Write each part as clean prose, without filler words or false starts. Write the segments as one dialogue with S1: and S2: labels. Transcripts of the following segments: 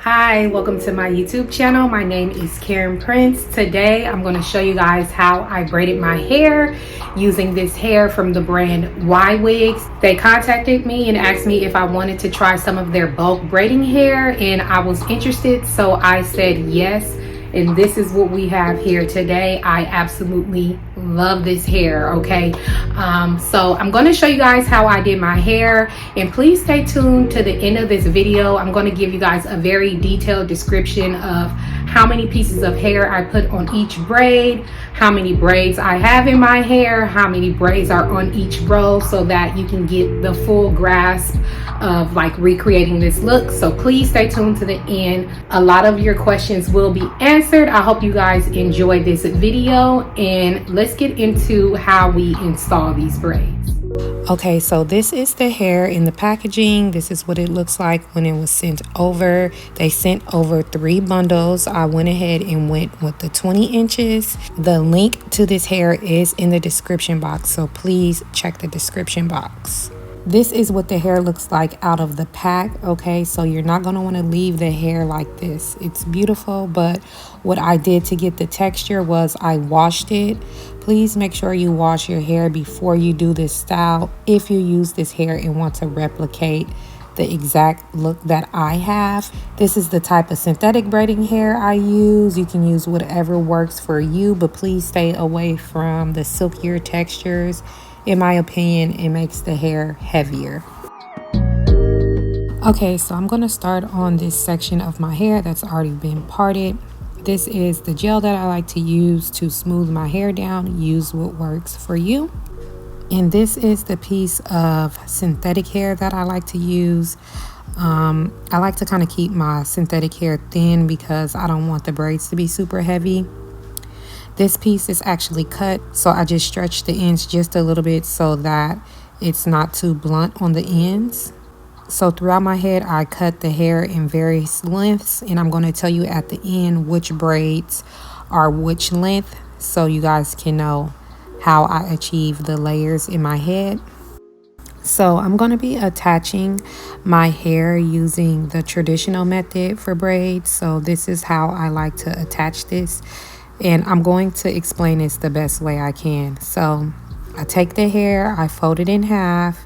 S1: Hi, welcome to my YouTube channel. My name is Karen Prince. Today I'm going to show you guys how I braided my hair using this hair from the brand Ywigs. They contacted me and asked me if I wanted to try some of their bulk braiding hair, and I was interested, so I said yes. And this is what we have here today. I absolutely love this hair. Okay, so I'm going to show you guys how I did my hair, and please stay tuned to the end of this video. I'm going to give you guys a very detailed description of how many pieces of hair I put on each braid, how many braids I have in my hair, how many braids are on each row, so that you can get the full grasp of like recreating this look. So please stay tuned to the end. A lot of your questions will be answered. I hope you guys enjoy this video, and let's get into how we install these braids. Okay, so this is the hair in the packaging. This is what it looks like when it was sent over. They sent over 3 bundles. I went ahead and went with the 20 inches. The link to this hair is in the description box, so please check the description box. This is what the hair looks like out of the pack. Okay, so you're not going to want to leave the hair like this. It's beautiful, but what I did to get the texture was I washed it. Please make sure you wash your hair before you do this style if you use this hair and want to replicate the exact look that I have. This is the type of synthetic braiding hair I use. You can use whatever works for you, but please stay away from the silkier textures. In my opinion, it makes the hair heavier. Okay, so I'm going to start on this section of my hair that's already been parted. This is the gel that I like to use to smooth my hair down. Use what works for you. And this is the piece of synthetic hair that I like to use. I like to kind of keep my synthetic hair thin because I don't want the braids to be super heavy. This piece is actually cut, so I just stretched the ends just a little bit so that it's not too blunt on the ends. So throughout my head, I cut the hair in various lengths, and I'm going to tell you at the end which braids are which length so you guys can know how I achieve the layers in my head. So I'm going to be attaching my hair using the traditional method for braids. So this is how I like to attach this. And I'm going to explain this the best way I can. So I take the hair, I fold it in half,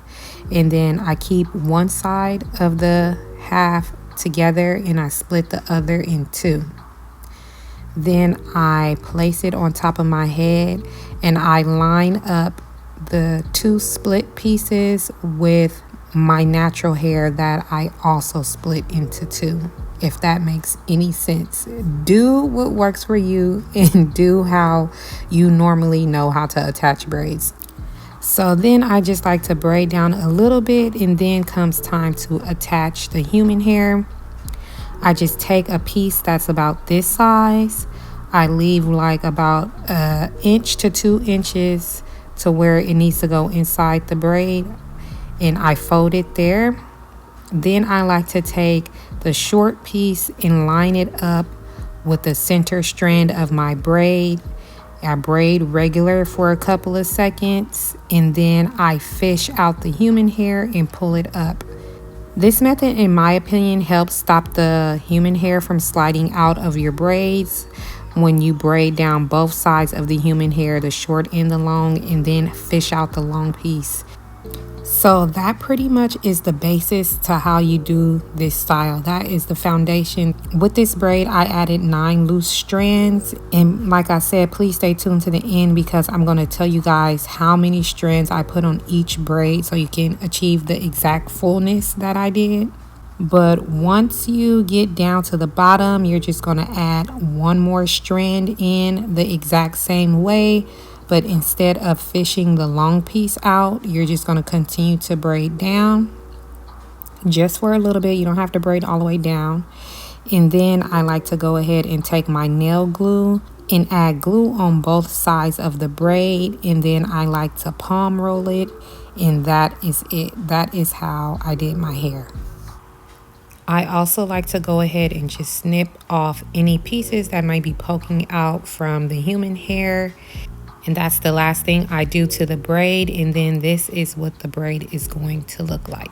S1: and then I keep one side of the half together and I split the other in 2. Then I place it on top of my head and I line up the 2 split pieces with my natural hair that I also split into 2. If that makes any sense. Do what works for you and do how you normally know how to attach braids. So then I just like to braid down a little bit, and then comes time to attach the human hair. I just take a piece that's about this size. I leave like about 1 inch to 2 inches to where it needs to go inside the braid, and I fold it there. Then I like to take the short piece and line it up with the center strand of my braid. I braid regular for a couple of seconds, and then I fish out the human hair and pull it up. This method, in my opinion, helps stop the human hair from sliding out of your braids when you braid down both sides of the human hair, the short and the long, and then fish out the long piece. So that pretty much is the basis to how you do this style. That is the foundation. With this braid, I added 9 loose strands. And like I said, please stay tuned to the end because I'm going to tell you guys how many strands I put on each braid so you can achieve the exact fullness that I did. But once you get down to the bottom, you're just going to add 1 more strand in the exact same way. But instead of fishing the long piece out, you're just going to continue to braid down just for a little bit. You don't have to braid all the way down. And then I like to go ahead and take my nail glue and add glue on both sides of the braid, and then I like to palm roll it, and that is it. That is how I did my hair. I also like to go ahead and just snip off any pieces that might be poking out from the human hair. And that's the last thing I do to the braid, and then this is what the braid is going to look like.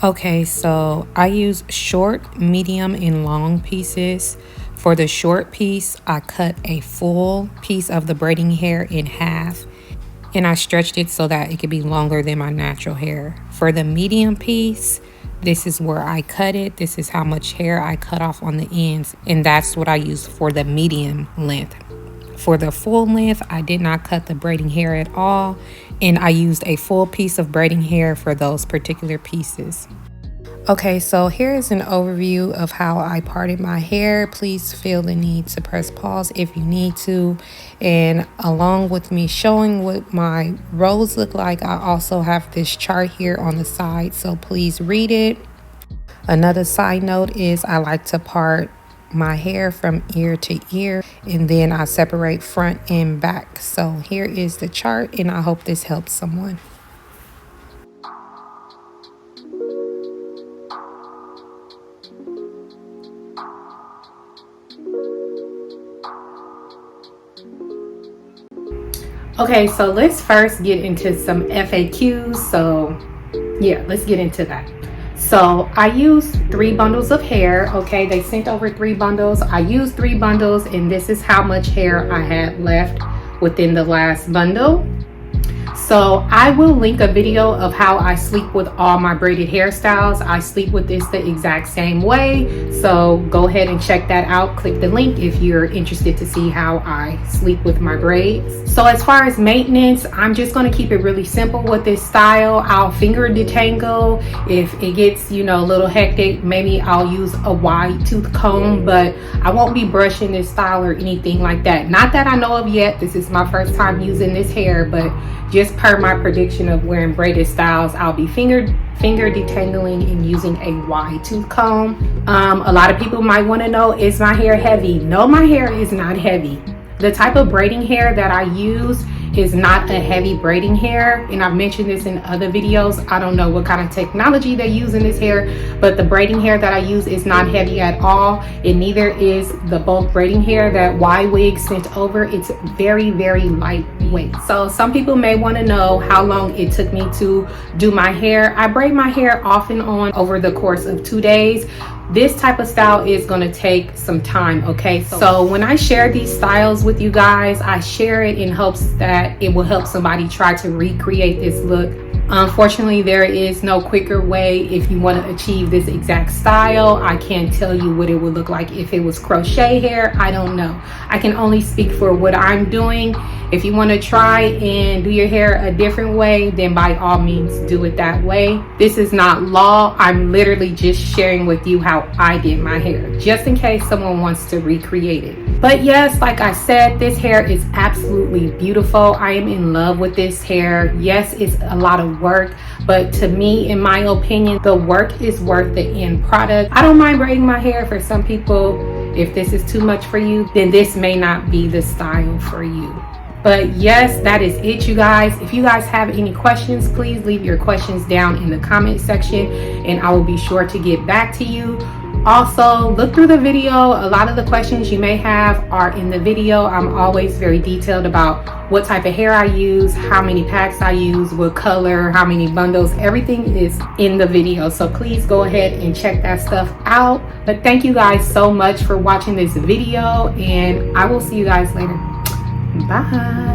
S1: Okay, so I use short, medium, and long pieces. For the short piece, I cut a full piece of the braiding hair in half, and I stretched it so that it could be longer than my natural hair. For the medium piece, this is where I cut it. This is how much hair I cut off on the ends, and that's what I use for the medium length. For the full length, I did not cut the braiding hair at all, and I used a full piece of braiding hair for those particular pieces. Okay, so here is an overview of how I parted my hair. Please feel the need to press pause if you need to. And along with me showing what my rows look like, I also have this chart here on the side, so please read it. Another side note is I like to part my hair from ear to ear, and then I separate front and back. So here is the chart, and I hope this helps someone. Okay, so let's first get into some FAQs. So yeah, let's get into that. So I used 3 bundles of hair. Okay, they sent over 3 bundles. I used 3 bundles, and this is how much hair I had left within the last bundle. So I will link a video of how I sleep with all my braided hairstyles. I sleep with this the exact same way. So go ahead and check that out. Click the link if you're interested to see how I sleep with my braids. So as far as maintenance, I'm just going to keep it really simple with this style. I'll finger detangle. If it gets, a little hectic, maybe I'll use a wide tooth comb, but I won't be brushing this style or anything like that. Not that I know of yet. This is my first time using this hair, but just per my prediction of wearing braided styles, I'll be finger detangling and using a wide tooth comb. A lot of people might want to know, is my hair heavy? No, my hair is not heavy. The type of braiding hair that I use is not a heavy braiding hair, and I've mentioned this in other videos. I don't know what kind of technology they use in this hair, but the braiding hair that I use is not heavy at all, and neither is the bulk braiding hair that Ywigs sent over. It's very, very lightweight. So some people may want to know how long it took me to do my hair. I braid my hair off and on over the course of 2 days. This type of style is going to take some time, okay? So when I share these styles with you guys, I share it in hopes that it will help somebody try to recreate this look. Unfortunately, there is no quicker way if you want to achieve this exact style. I can't tell you what it would look like if it was crochet hair. I don't know. I can only speak for what I'm doing. If you want to try and do your hair a different way, then by all means do it that way. This is not law. I'm literally just sharing with you how I did my hair, just in case someone wants to recreate it. But yes, like I said, this hair is absolutely beautiful. I am in love with this hair. Yes, it's a lot of work, but to me, in my opinion, the work is worth the end product. I don't mind braiding my hair. For some people, if this is too much for you, then this may not be the style for you. But yes, that is it, you guys. If you guys have any questions, please leave your questions down in the comment section, and I will be sure to get back to you. Also, look through the video. A lot of the questions you may have are in the video. I'm always very detailed about what type of hair I use, how many packs I use, what color, how many bundles. Everything is in the video, so please go ahead and check that stuff out. But thank you guys so much for watching this video, and I will see you guys later. Bye.